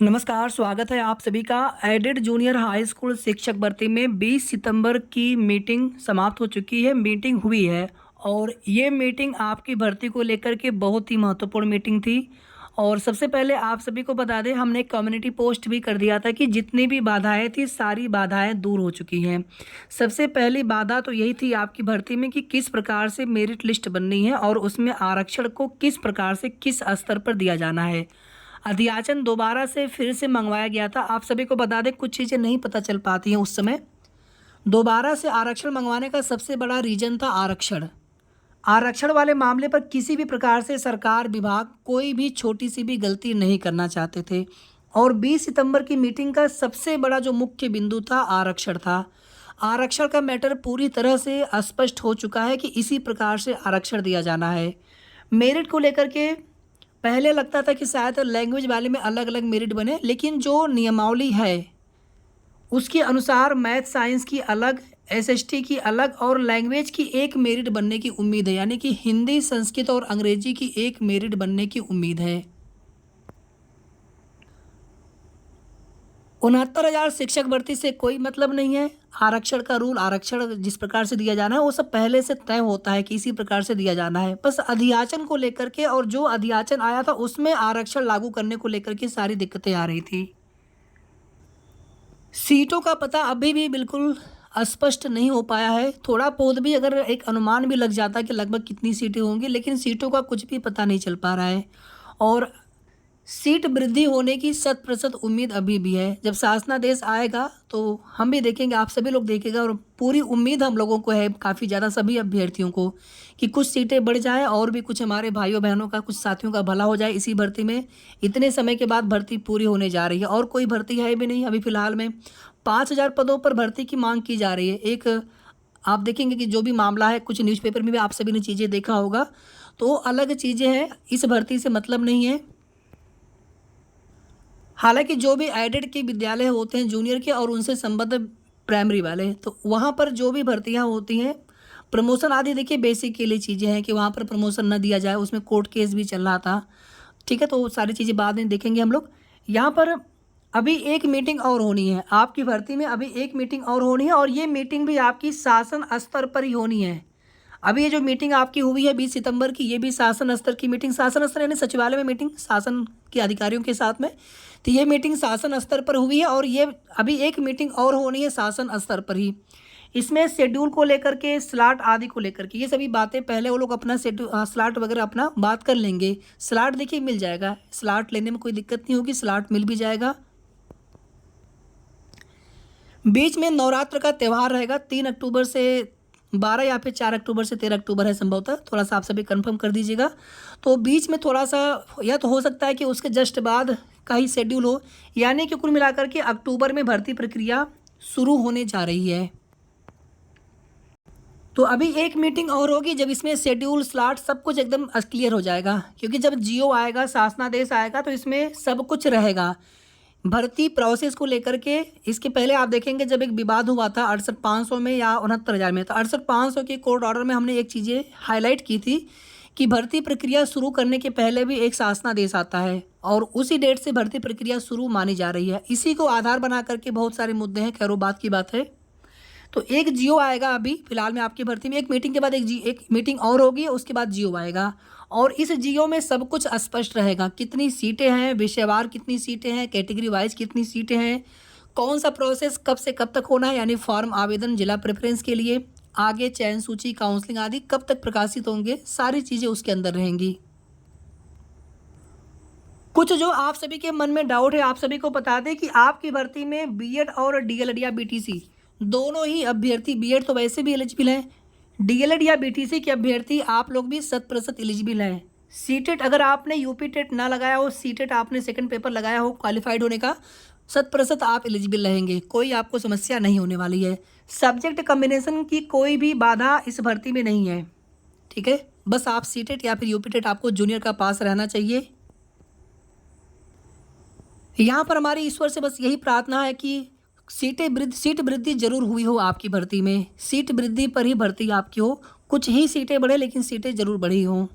नमस्कार, स्वागत है आप सभी का। एडेड जूनियर हाई स्कूल शिक्षक भर्ती में 20 सितंबर की मीटिंग समाप्त हो चुकी है, मीटिंग हुई है और ये मीटिंग आपकी भर्ती को लेकर के बहुत ही महत्वपूर्ण मीटिंग थी। और सबसे पहले आप सभी को बता दें, हमने कम्युनिटी पोस्ट भी कर दिया था कि जितनी भी बाधाएं थी सारी बाधाएं दूर हो चुकी हैं। सबसे पहली बाधा तो यही थी आपकी भर्ती में कि किस प्रकार से मेरिट लिस्ट बननी है और उसमें आरक्षण को किस प्रकार से किस स्तर पर दिया जाना है। अध्याचन दोबारा से फिर से मंगवाया गया था। आप सभी को बता दें, कुछ चीज़ें नहीं पता चल पाती हैं उस समय। दोबारा से आरक्षण मंगवाने का सबसे बड़ा रीज़न था आरक्षण। आरक्षण वाले मामले पर किसी भी प्रकार से सरकार विभाग कोई भी छोटी सी भी गलती नहीं करना चाहते थे और 20 सितंबर की मीटिंग का सबसे बड़ा जो मुख्य बिंदु था आरक्षण था। आरक्षण का मैटर पूरी तरह से स्पष्ट हो चुका है कि इसी प्रकार से आरक्षण दिया जाना है। मेरिट को लेकर के पहले लगता था कि शायद लैंग्वेज वाले में अलग अलग मेरिट बने, लेकिन जो नियमावली है उसके अनुसार मैथ साइंस की अलग, एसएसटी की अलग और लैंग्वेज की एक मेरिट बनने की उम्मीद है, यानी कि हिंदी, संस्कृत और अंग्रेजी की एक मेरिट बनने की उम्मीद है। 69,000 शिक्षक भर्ती से कोई मतलब नहीं है। आरक्षण का रूल, आरक्षण जिस प्रकार से दिया जाना है वो सब पहले से तय होता है कि इसी प्रकार से दिया जाना है। बस अधियाचन को लेकर के, और जो अधियाचन आया था उसमें आरक्षण लागू करने को लेकर के सारी दिक्कतें आ रही थी। सीटों का पता अभी भी बिल्कुल स्पष्ट नहीं हो पाया है। थोड़ा बहुत भी अगर एक अनुमान भी लग जाता कि लगभग कितनी सीटें होंगी, लेकिन सीटों का कुछ भी पता नहीं चल पा रहा है। और सीट वृद्धि होने की 100% उम्मीद अभी भी है। जब शासनादेश आएगा तो हम भी देखेंगे, आप सभी लोग देखेगा, और पूरी उम्मीद हम लोगों को है, काफ़ी ज़्यादा सभी अभ्यर्थियों को, कि कुछ सीटें बढ़ जाए और भी कुछ हमारे भाइयों बहनों का, कुछ साथियों का भला हो जाए इसी भर्ती में। इतने समय के बाद भर्ती पूरी होने जा रही है और कोई भर्ती है भी नहीं अभी फ़िलहाल में। 5,000 पदों पर भर्ती की मांग की जा रही है। एक आप देखेंगे कि जो भी मामला है, कुछ न्यूज़पेपर में भी आप सभी ने चीज़ें देखा होगा, तो अलग चीज़ें हैं, इस भर्ती से मतलब नहीं है। हालांकि जो भी एडेड के विद्यालय होते हैं जूनियर के और उनसे संबद्ध प्राइमरी वाले, तो वहाँ पर जो भी भर्तियाँ होती हैं, प्रमोशन आदि, देखिए बेसिक के लिए चीज़ें हैं कि वहाँ पर प्रमोशन न दिया जाए, उसमें कोर्ट केस भी चल रहा था। ठीक है, तो वो सारी चीज़ें बाद में देखेंगे हम लोग। यहाँ पर अभी एक मीटिंग और होनी है आपकी भर्ती में, अभी एक मीटिंग और होनी है और ये मीटिंग भी आपकी शासन स्तर पर ही होनी है। अभी ये जो मीटिंग आपकी हुई है 20 सितंबर की, ये भी शासन स्तर की मीटिंग, शासन स्तर यानी सचिवालय में मीटिंग शासन के अधिकारियों के साथ में, तो ये मीटिंग शासन स्तर पर हुई है और ये अभी एक मीटिंग और होनी है शासन स्तर पर ही। इसमें शेड्यूल को लेकर के, स्लॉट आदि को लेकर के, ये सभी बातें पहले वो लोग अपना शेड्यूल, स्लॉट वगैरह अपना बात कर लेंगे। स्लॉट देखिए मिल जाएगा, स्लॉट लेने में कोई दिक्कत नहीं होगी, स्लॉट मिल भी जाएगा। बीच में नवरात्र का त्यौहार रहेगा, 3 अक्टूबर से 12 या फिर 4 अक्टूबर से 13 अक्टूबर है संभवतः, थोड़ा सा आप सभी कंफर्म कर दीजिएगा। तो बीच में थोड़ा सा, या तो हो सकता है कि उसके जस्ट बाद का ही शेड्यूल हो, यानी कि कुल मिलाकर के अक्टूबर में भर्ती प्रक्रिया शुरू होने जा रही है। तो अभी एक मीटिंग और होगी जब इसमें शेड्यूल, स्लॉट सब कुछ एकदम क्लियर हो जाएगा, क्योंकि जब जियो आएगा, शासनादेश आएगा, तो इसमें सब कुछ रहेगा भर्ती प्रोसेस को लेकर के। इसके पहले आप देखेंगे जब एक विवाद हुआ था 68,500 में या 69,000 में, तो 68,500 के कोर्ट ऑर्डर में हमने एक चीज़ें हाईलाइट की थी कि भर्ती प्रक्रिया शुरू करने के पहले भी एक शासनादेश आता है और उसी डेट से भर्ती प्रक्रिया शुरू मानी जा रही है। इसी को आधार बना करके बहुत सारे मुद्दे हैं, खैर वो बात की बात है। तो एक जियो आएगा अभी फिलहाल में आपकी भर्ती में, एक मीटिंग के बाद एक मीटिंग और होगी, उसके बाद जियो आएगा और इस जियो में सब कुछ स्पष्ट रहेगा। कितनी सीटें हैं, विषयवार कितनी सीटें हैं, कैटेगरी वाइज कितनी सीटें हैं, कौन सा प्रोसेस कब से कब तक होना है, यानी फॉर्म आवेदन जिला प्रेफरेंस के लिए, आगे चयन सूची, काउंसलिंग आदि कब तक प्रकाशित होंगे, सारी चीज़ें उसके अंदर रहेंगी। कुछ जो आप सभी के मन में डाउट है, आप सभी को बता दें कि आपकी भर्ती में बीएड और डीएलएड या बीटीसी दोनों ही अभ्यर्थी, बीएड तो वैसे भी एलिजिबल हैं, डीएलएड या बीटीसी के अभ्यर्थी आप लोग भी 100% एलिजिबल हैं। सीटेट अगर आपने यूपी टेट ना लगाया हो, सीटेट आपने सेकंड पेपर लगाया हो क्वालिफाइड होने का, 100% आप एलिजिबल रहेंगे, कोई आपको समस्या नहीं होने वाली है। सब्जेक्ट कम्बिनेशन की कोई भी बाधा इस भर्ती में नहीं है, ठीक है। बस आप सीटेट या फिर यूपी टेट, आपको जूनियर का पास रहना चाहिए। यहाँ पर हमारी ईश्वर से बस यही प्रार्थना है कि सीट वृद्धि जरूर हुई हो आपकी भर्ती में, सीट वृद्धि पर ही भर्ती आपकी हो, कुछ ही सीटें बढ़े लेकिन सीटें जरूर बढ़ी हों।